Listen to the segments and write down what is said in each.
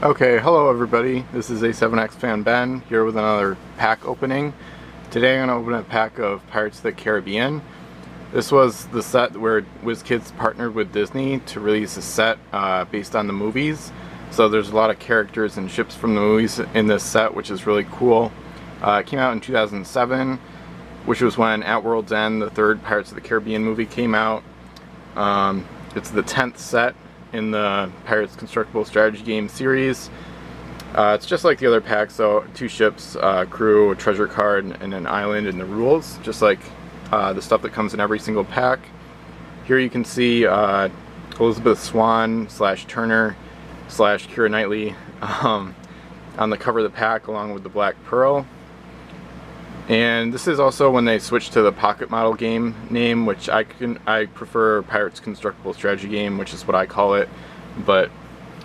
Okay, hello everybody. This is A7X fan Ben here with another pack opening. Today I'm going to open a pack of Pirates of the Caribbean. This was the set where WizKids partnered with Disney to release a set based on the movies. So there's a lot of characters and ships from the movies in this set, which is really cool. It came out in 2007, which was when At World's End, the third Pirates of the Caribbean movie, came out. It's the 10th set in the Pirates Constructible Strategy Game series. It's just like the other packs, so 2 ships, crew, a treasure card, and an island and the rules, just like the stuff that comes in every single pack. Here you can see Elizabeth Swann / Turner / Keira Knightley on the cover of the pack along with the Black Pearl. And this is also when they switched to the Pocket Model game name, which I prefer Pirates Constructible Strategy Game, which is what I call it, but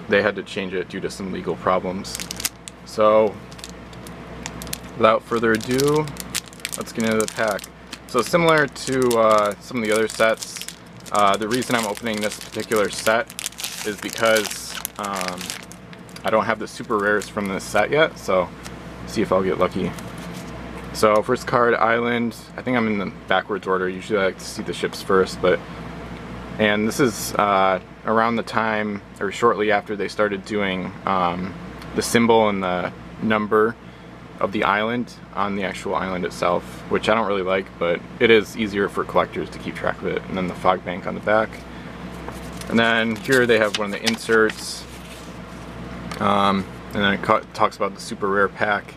they had to change it due to some legal problems. So without further ado, let's get into the pack. So similar to some of the other sets, the reason I'm opening this particular set is because I don't have the super rares from this set yet, so see if I'll get lucky. So first card, Island. I think I'm in the backwards order. Usually I like to see the ships first, and this is around the time, or shortly after they started doing the symbol and the number of the island on the actual island itself, which I don't really like, but it is easier for collectors to keep track of it. And then the fog bank on the back. And then here they have one of the inserts, and then it talks about the super rare pack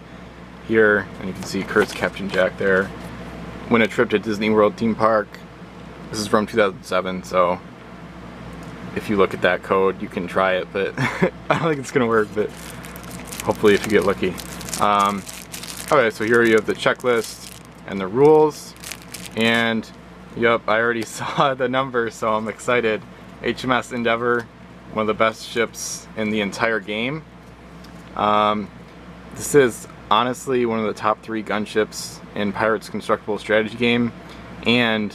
here, and you can see Kurt's Captain Jack there. Win a trip to Disney World theme park. This is from 2007, so if you look at that code you can try it, but I don't think it's gonna work, but hopefully if you get lucky. Okay, so here you have the checklist and the rules, and yep, I already saw the number, so I'm excited. HMS Endeavour, one of the best ships in the entire game. This is honestly one of the top 3 gunships in Pirates Constructible Strategy Game, and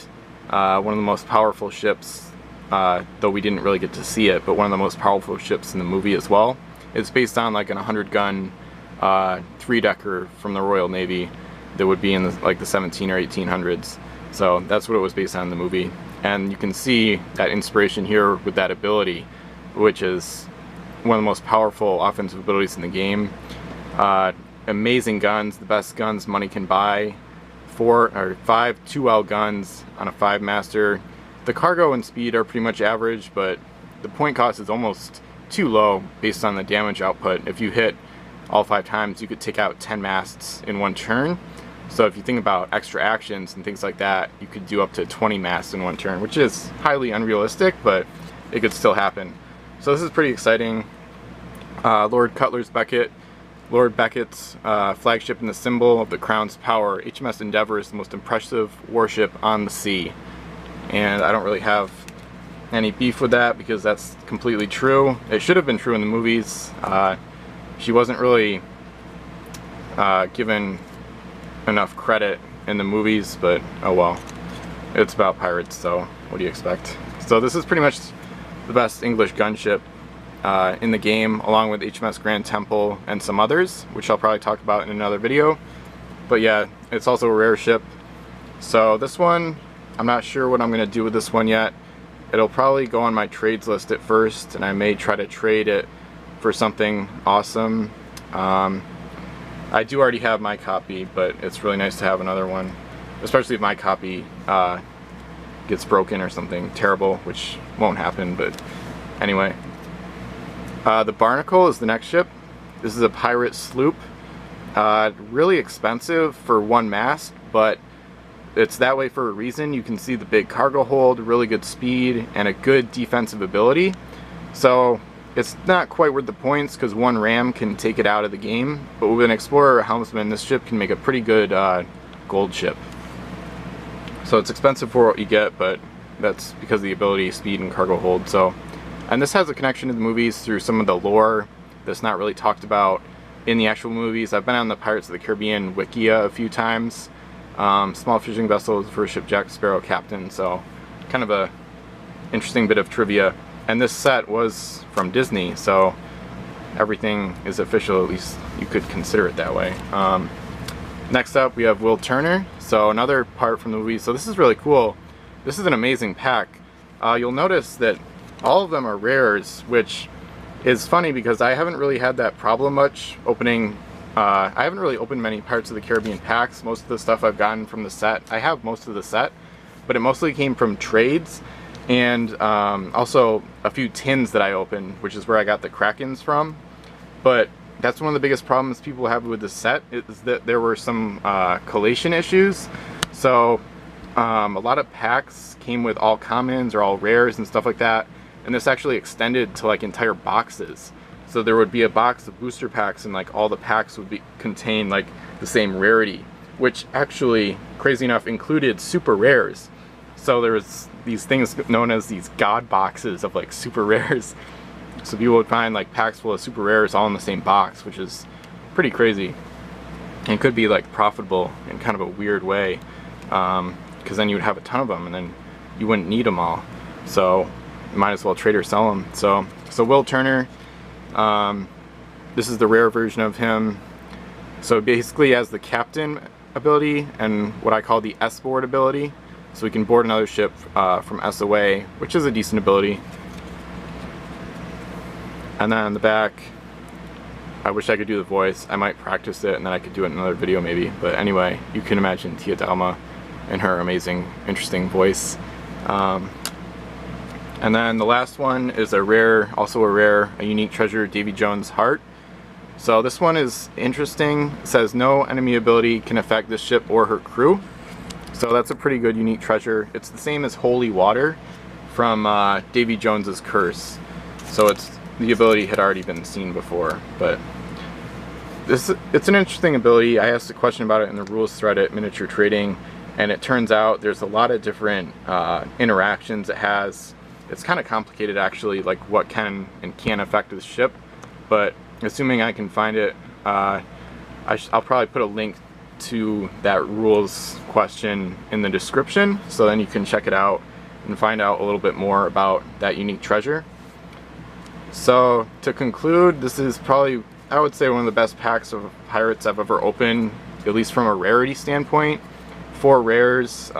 one of the most powerful ships, though we didn't really get to see it, but one of the most powerful ships in the movie as well. It's based on like an 100-gun 3-decker from the Royal Navy that would be in like the 17 or 1800s. So that's what it was based on in the movie, and you can see that inspiration here with that ability, which is one of the most powerful offensive abilities in the game. Amazing guns, the best guns money can buy. 4 or 5 2L guns on a 5-master. The cargo and speed are pretty much average, but the point cost is almost too low based on the damage output. If you hit all 5 times, you could take out 10 masts in one turn. So if you think about extra actions and things like that, you could do up to 20 masts in one turn, which is highly unrealistic, but it could still happen. So this is pretty exciting. Lord Cutler's Beckett. Lord Beckett's flagship and the symbol of the Crown's power. HMS Endeavour is the most impressive warship on the sea. And I don't really have any beef with that because that's completely true. It should have been true in the movies. She wasn't really given enough credit in the movies, but oh well. It's about pirates, so what do you expect? So this is pretty much the best English gunship in the game, along with HMS Grand Temple and some others, which I'll probably talk about in another video. But yeah, it's also a rare ship. So this one, I'm not sure what I'm going to do with this one yet. It'll probably go on my trades list at first, and I may try to trade it for something awesome. I do already have my copy, but it's really nice to have another one, especially if my copy gets broken or something terrible, which won't happen, but anyway. The Barnacle is the next ship. This is a pirate sloop. Really expensive for 1 mast, but it's that way for a reason. You can see the big cargo hold, really good speed, and a good defensive ability. So it's not quite worth the points because 1 ram can take it out of the game, but with an explorer or helmsman, this ship can make a pretty good gold ship. So it's expensive for what you get, but that's because of the ability, speed, and cargo hold. And this has a connection to the movies through some of the lore that's not really talked about in the actual movies. I've been on the Pirates of the Caribbean Wikia a few times. Small fishing vessel is the first ship Jack Sparrow captained, so kind of a interesting bit of trivia. And this set was from Disney, so everything is official, at least you could consider it that way. Next up, we have Will Turner. So another part from the movie. So this is really cool. This is an amazing pack. You'll notice that all of them are rares, which is funny because I haven't really had that problem much opening. I haven't really opened many Pirates of the Caribbean packs. Most of the stuff I've gotten from the set, I have most of the set, but it mostly came from trades, and also a few tins that I opened, which is where I got the Krakens from. But that's one of the biggest problems people have with the set, is that there were some collation issues. So a lot of packs came with all commons or all rares and stuff like that, and this actually extended to like entire boxes. So there would be a box of booster packs, and like all the packs would contain like the same rarity, which actually, crazy enough, included super rares. So there was these things known as these god boxes of like super rares. So people would find like packs full of super rares all in the same box, which is pretty crazy. And could be like profitable in kind of a weird way, because then you would have a ton of them and then you wouldn't need them all. So you might as well trade or sell them. So Will Turner, this is the rare version of him. So basically he has the captain ability and what I call the S-board ability. So we can board another ship from S away, which is a decent ability. And then on the back, I wish I could do the voice. I might practice it and then I could do it in another video maybe. But anyway, you can imagine Tia Dalma and her amazing, interesting voice. And then the last one is a rare, a unique treasure, Davy Jones' Heart. So this one is interesting. It says no enemy ability can affect this ship or her crew. So that's a pretty good unique treasure. It's the same as Holy Water from Davy Jones's Curse. So the ability had already been seen before, but it's an interesting ability. I asked a question about it in the rules thread at Miniature Trading, and it turns out there's a lot of different interactions it has. It's kind of complicated actually, like what can and can't affect the ship, but assuming I can find it, I'll probably put a link to that rules question in the description, so then you can check it out and find out a little bit more about that unique treasure. So to conclude, this is probably, I would say, one of the best packs of Pirates I've ever opened, at least from a rarity standpoint. 4 rares,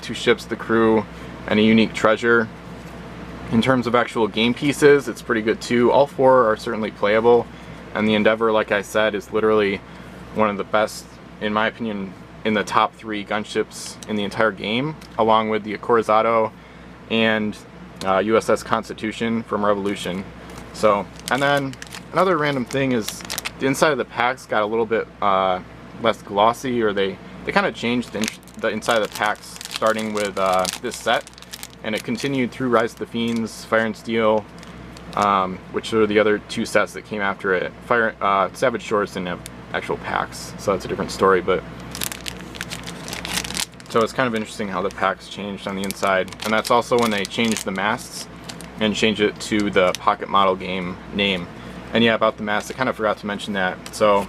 2 ships, the crew, and a unique treasure. In terms of actual game pieces, it's pretty good too. All 4 are certainly playable, and the Endeavor, like I said, is literally one of the best, in my opinion, in the top 3 gunships in the entire game, along with the Acorazado and USS Constitution from Revolution. So, and then another random thing is the inside of the packs got a little bit less glossy, or they kind of changed the inside of the packs starting with this set, and it continued through Rise of the Fiends, Fire and Steel, which are the other 2 sets that came after it. Savage Shores didn't have actual packs, so that's a different story, but so it's kind of interesting how the packs changed on the inside. And that's also when they changed the masts and changed it to the Pocket Model Game name. And yeah, about the mast, I kind of forgot to mention that. So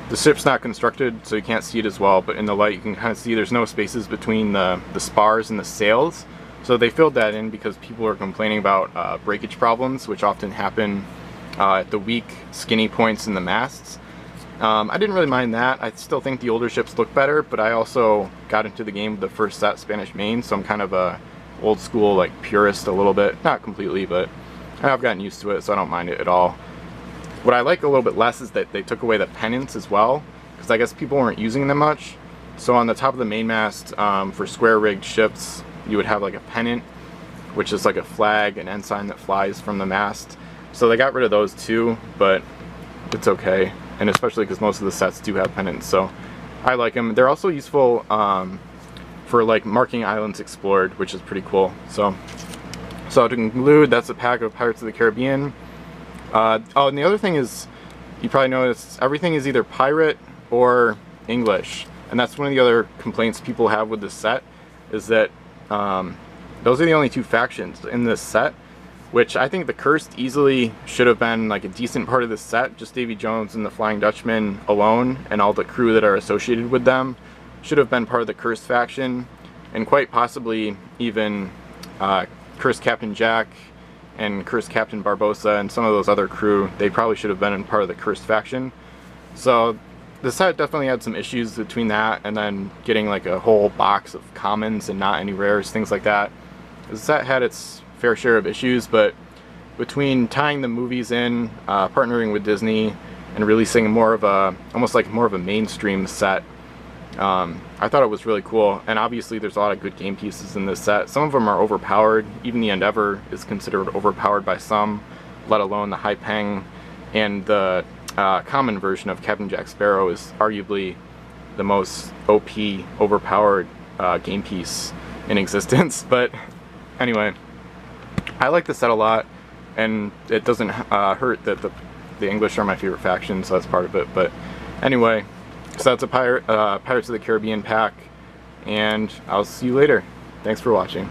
the ship's not constructed, so you can't see it as well, but in the light you can kind of see there's no spaces between the spars and the sails. So they filled that in because people are complaining about breakage problems, which often happen at the weak, skinny points in the masts. I didn't really mind that. I still think the older ships look better, but I also got into the game with the first set Spanish Main, so I'm kind of a old school, like, purist a little bit. Not completely, but I've gotten used to it, so I don't mind it at all. What I like a little bit less is that they took away the pennants as well, because I guess people weren't using them much. So on the top of the mainmast, for square rigged ships, you would have like a pennant, which is like a flag, an ensign that flies from the mast. So they got rid of those too, but it's okay. And especially because most of the sets do have pennants, so I like them. They're also useful for like marking islands explored, which is pretty cool. So to conclude, that's a pack of Pirates of the Caribbean. Oh, and the other thing is, you probably noticed, everything is either pirate or English. And that's one of the other complaints people have with this set, is that those are the only 2 factions in this set, which I think the Cursed easily should have been like a decent part of this set. Just Davy Jones and the Flying Dutchman alone, and all the crew that are associated with them, should have been part of the Cursed faction, and quite possibly even Cursed Captain Jack and cursed Captain Barbossa and some of those other crew. They probably should have been in part of the cursed faction. So the set definitely had some issues between that and then getting like a whole box of commons and not any rares, things like that. The set had its fair share of issues, but between tying the movies in, partnering with Disney, and releasing more of a, almost like more of a mainstream set, I thought it was really cool. And obviously there's a lot of good game pieces in this set. Some of them are overpowered. Even the Endeavor is considered overpowered by some, let alone the Haipeng. And the common version of Captain Jack Sparrow is arguably the most OP, overpowered game piece in existence. But anyway, I like the set a lot, and it doesn't hurt that the English are my favorite faction, so that's part of it. But anyway, so that's a Pirates of the Caribbean pack, and I'll see you later. Thanks for watching.